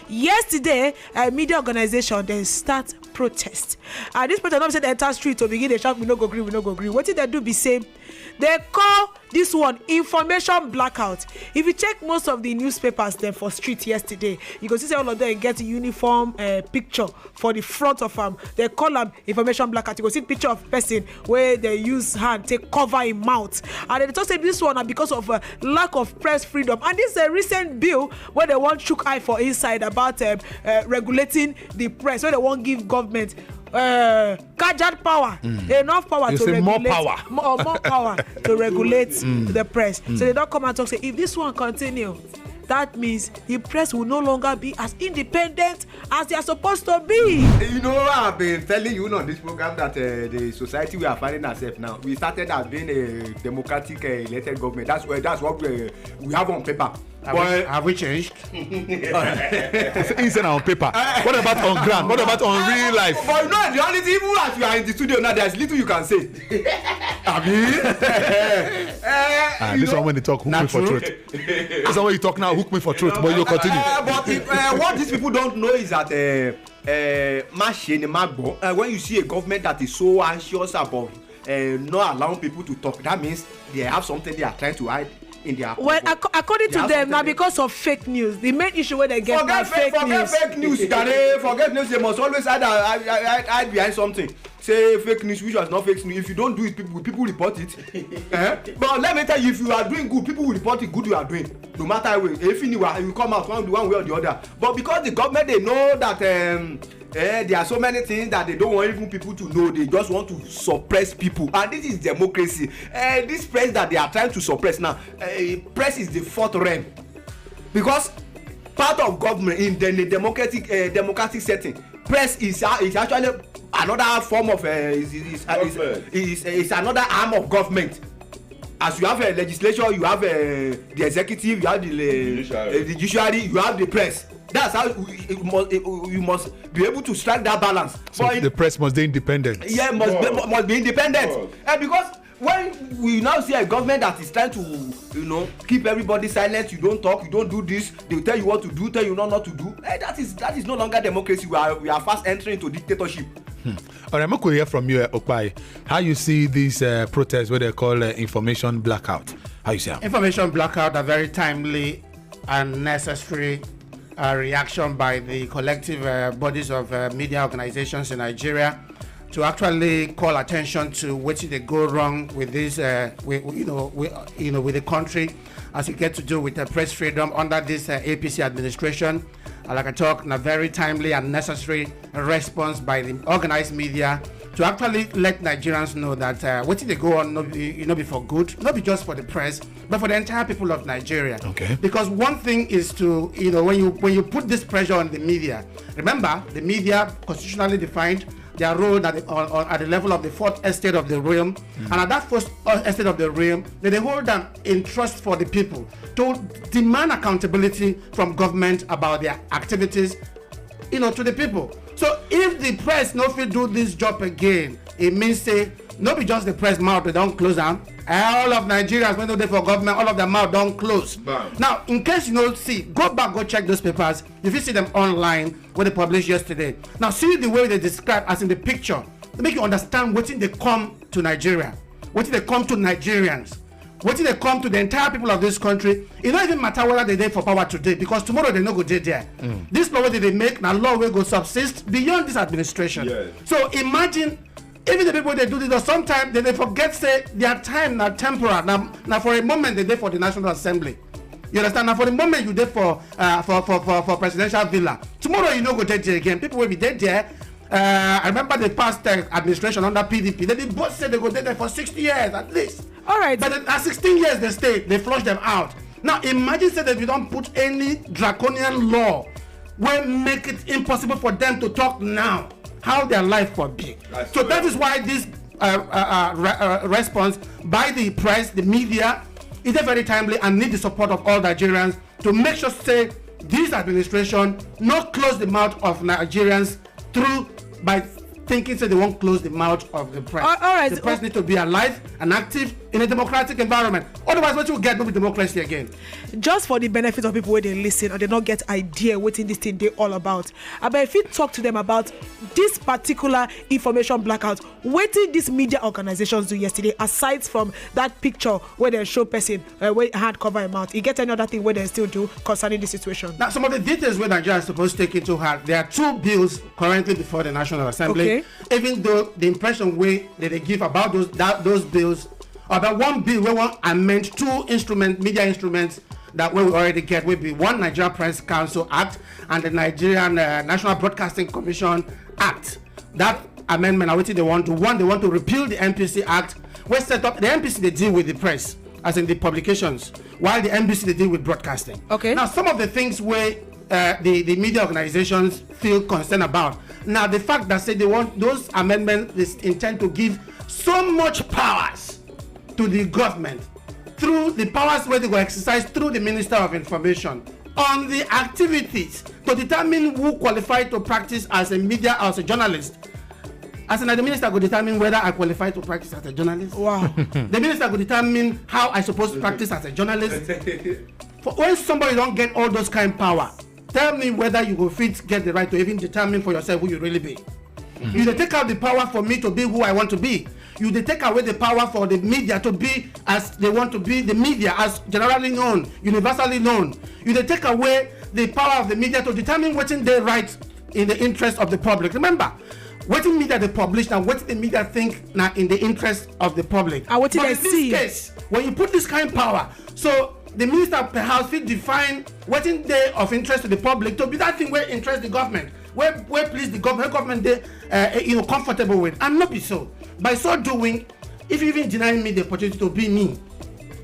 yesterday, media organization then start protest. This protest not say the entire street to begin the shout, we no go agree, we no go agree. What did they do? Be same. They call this one information blackout. If you check most of the newspapers then for street yesterday, you can see all of them get a uniform picture for the front of them. They call them information blackout. You can see picture of person where they use hand take cover in mouth. And they just say this one because of lack of press freedom. And this is a recent bill where they want shook eye for inside about regulating the press, where they won't give government gadget power, enough power you to regulate more power to regulate the press. So they don't come and talk say if this one continue, that means the press will no longer be as independent as they are supposed to be. You know, I've been telling you on this program that the society we are finding ourselves now, we started as being a democratic elected government. That's what we have on paper. Have we changed? Inside on paper. What about on ground? What about on real life? But you know, in reality, even as you are in the studio now, there's little you can say. This one when they talk, hook me for truth. This one when you talk now, hook me for truth. But you continue. But what these people don't know is that when you see a government that is so anxious about not allowing people to talk, that means they have something they are trying to hide. Well, according to them, now because of fake news, the main issue where they get fake news. Forget news. They must always hide behind something. Say fake news, which was not fake news. If you don't do it, people report it. But let me tell you, if you are doing good, people will report it good you are doing. No matter way, if you come out one way or the other. But because the government, they know that there are so many things that they don't want even people to know. They just want to suppress people, and this is democracy. This press that they are trying to suppress now, press is the fourth realm, because part of government in the democratic setting, press is actually another form of is another arm of government. As you have a legislature, you have the executive, you have the judiciary, you have the press. That's how you must be able to strike that balance. So the press must be independent. Yeah, must be independent. Because when we now see a government that is trying to, keep everybody silent, you don't talk, you don't do this, they tell you what to do, tell you not to do. That is no longer democracy. We are fast entering into dictatorship. All right, I could hear from you, Okpai. How you see these protests, what they call information blackout? How you see them? Information blackout are very timely and necessary reaction by the collective bodies of media organizations in Nigeria to actually call attention to what they go wrong with this, with the country as it gets to do with the press freedom under this APC administration. Like I talk, a very timely and necessary response by the organized media to actually let Nigerians know that what they go on, not be for good, not be just for the press, but for the entire people of Nigeria. Okay. Because one thing is to, when you put this pressure on the media, remember the media constitutionally defined their role at the level of the fourth estate of the realm, and at that first estate of the realm, they hold them in trust for the people to demand accountability from government about their activities, to the people. So if the press no fit do this job again, it means say no be just the press mouth they don't close down. All of Nigerians when they for government, all of their mouth don't close. Bam. Now, in case you don't see, go back, go check those papers. If you see them online, what they published yesterday. Now, see the way they describe as in the picture. They make you understand what they come to Nigeria, what they come to Nigerians, what they come to the entire people of this country. It don't even matter whether they there for power today, because tomorrow they no go there. This law that they make, now law will go subsist beyond this administration. Yes. So imagine. Even the people they do this, sometimes they forget say their time now temporal. Now for a moment they there for the National Assembly. You understand? Now for the moment you there for presidential villa. Tomorrow you know go there again. People will be there. I remember the past administration under PDP. They both said they go there for 60 years at least. All right. But at 16 years they stay. They flush them out. Now imagine say that you don't put any draconian law will make it impossible for them to talk now. How their life will be. So that is why this response by the press, the media, is very timely and need the support of all Nigerians to make sure say this administration not close the mouth of Nigerians through by thinking so they won't close the mouth of the press. All right. The press need to be alive and active in a democratic environment. Otherwise, what you get will be democracy again. Just for the benefit of people where they listen or they not get idea what in this thing they all about. But if you talk to them about this particular information blackout, what did these media organizations do yesterday aside from that picture where they show person where hand cover a mouth? You get any other thing where they still do concerning the situation? Now, some of the details where Nigeria is supposed to take into heart, there are 2 bills currently before the National Assembly. Okay. Even though the impression way that they give about those bills, about 1 bill where one amend 2 media instruments that we already get will be one Nigeria Press Council Act and the Nigerian National Broadcasting Commission Act. That amendment, what they want to they want to repeal the NPC Act, where set up the NPC they deal with the press, as in the publications, while the NBC they deal with broadcasting. Okay. Now, some of the things where the media organizations feel concerned about. Now, the fact that say they want those amendments is intend to give so much powers to the government through the powers where they will exercise through the Minister of Information on the activities to determine who qualified to practice as a media or as a journalist. As in, the minister will determine whether I qualify to practice as a journalist. Wow. The minister will determine how I supposed to practice as a journalist. For when somebody don't get all those kind of power, tell me whether you will fit get the right to even determine for yourself who you really be. You they take out the power for me to be who I want to be. You they take away the power for the media to be as they want to be, the media as generally known, universally known. You they take away the power of the media to determine what they write in the interest of the public. Remember, what in media they publish and what the media think now in the interest of the public. And what did but I in see? this case, when you put this kind of power, so the minister perhaps will define what in they of interest to the public to be that thing where interest the government, where please the government they comfortable with, and not be so. By so doing, if you even deny me the opportunity to be me,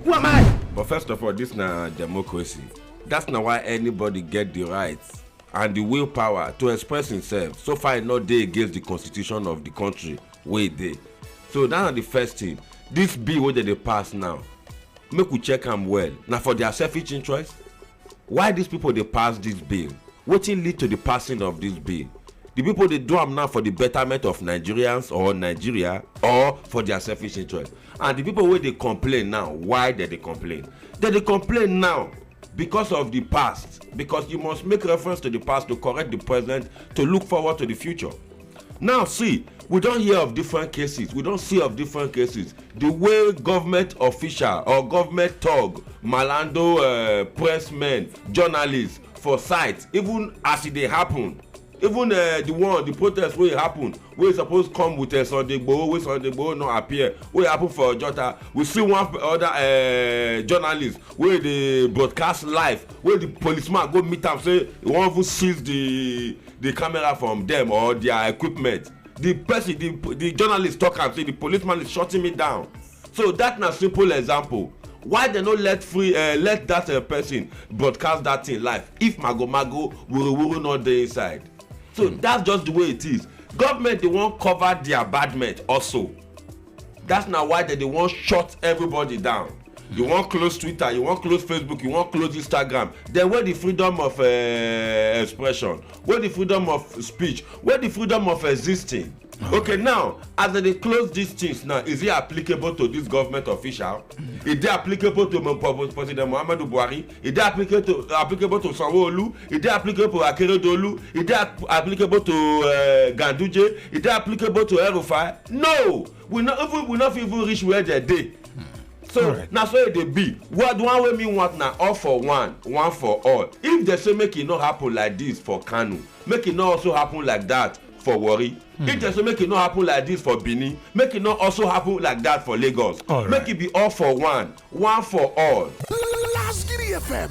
who am I? But first of all, this is not democracy. That's not why anybody get the rights and the willpower to express himself. So far, not they against the constitution of the country where they. So that's the first thing. This bill where they pass now, make we check them well. Now for their selfish interest, why these people they pass this bill? What will lead to the passing of this bill? The people they do them now for the betterment of Nigerians or Nigeria or for their selfish interest. And the people where they complain now, why did they complain? They complain now because of the past. Because you must make reference to the past to correct the present, to look forward to the future. Now see, we don't hear of different cases. We don't see of different cases. The way government official or government thug, malando, pressmen, journalists for sites, even as they happen, even the protest wey happen, wey suppose come with Sunday Igboho, wey Sunday Igboho no appear, wey happen for Ojota. We see one other journalist wey dey broadcast live, wey the policeman go meet am say he wan even seize the camera from them or their equipment. The person, the journalist talk am say the policeman is shutting me down. So that na simple example. Why they no let that person broadcast that thing live if mago wuru not dey inside? So that's just the way it is. Government they won't cover their badment also. That's not why they won't shut everybody down. You won't close Twitter, you won't close Facebook, you won't close Instagram. Then where the freedom of expression, where the freedom of speech, where the freedom of existing. Okay, now as they close these things now, is it applicable to this government official? Is it applicable to President Muhammadu Buhari? Is it applicable to Sanwo-Olu? Is it applicable to Akeredolu? Is it applicable to Ganduje? Is it applicable to El-Rufai? No, we not even reach where they dey. So right. Now so they be. What one way me want now? All for one for all. If they say make it not happen like this for Kanu, make it not also happen like that for Warri. If they say make it not happen like this for Benin, make it not also happen like that for Lagos. All right. Make it be all for one for all. Last Giddy FM.